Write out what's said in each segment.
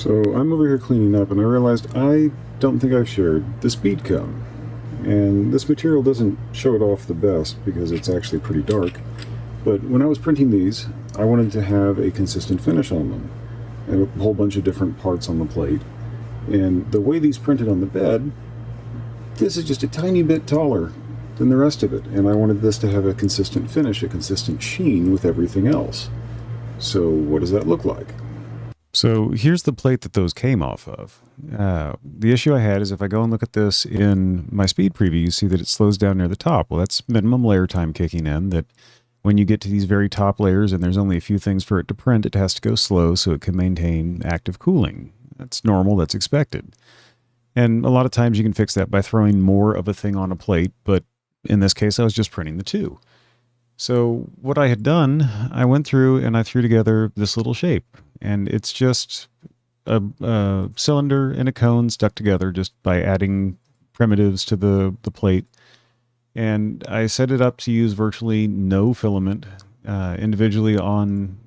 So I'm over here cleaning up and I realized I don't think I've shared the speed cone. And this material doesn't show it off the best because it's actually pretty dark. But when I was printing these, I wanted to have a consistent finish on them and a whole bunch of different parts on the plate. And the way these printed on the bed, this is just a tiny bit taller than the rest of it. And I wanted this to have a consistent finish, a consistent sheen with everything else. So what does that look like? So here's the plate that those came off of. The issue I had is if I go and look at this in my speed preview, you see that it slows down near the top. Well, that's minimum layer time kicking in, that when you get to these very top layers and there's only a few things for it to print, it has to go slow so it can maintain active cooling. That's normal, that's expected. And a lot of times you can fix that by throwing more of a thing on a plate, but in this case I was just printing the two. So what I had done, I went through and I threw together this little shape. And it's just a cylinder and a cone stuck together just by adding primitives to the plate. And I set it up to use virtually no filament. Individually on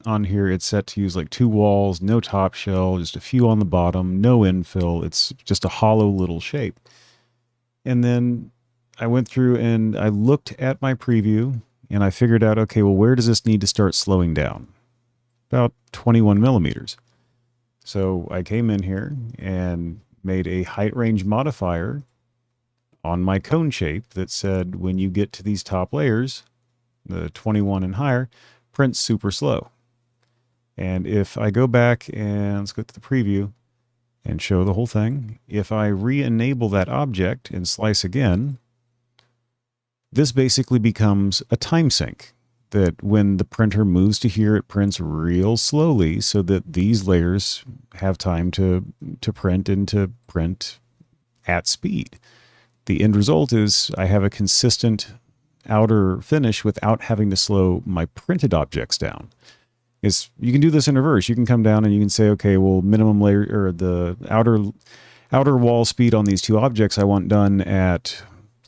here, it's set to use like 2 walls, no top shell, just a few on the bottom, no infill. It's just a hollow little shape. And then I went through and I looked at my preview and I figured out, okay, well, where does this need to start slowing down? About 21 millimeters. So I came in here and made a height range modifier on my cone shape that said when you get to these top layers, the 21 and higher, print super slow. And if I go back and let's go to the preview and show the whole thing, if I re-enable that object and slice again, this basically becomes a time sink. That when the printer moves to here, it prints real slowly so that these layers have time to print and to print at speed. The end result is I have a consistent outer finish without having to slow my printed objects down. You can do this in reverse. You can come down and you can say, okay, well, minimum layer or the outer wall speed on these two objects I want done at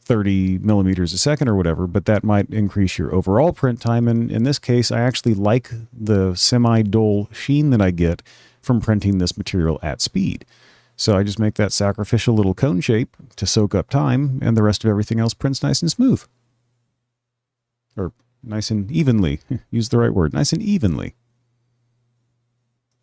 30 millimeters a second or whatever, but that might increase your overall print time. And in this case, I actually like the semi-dull sheen that I get from printing this material at speed. So I just make that sacrificial little cone shape to soak up time, and the rest of everything else prints nice and smooth. Or nice and evenly. Use the right word. Nice and evenly.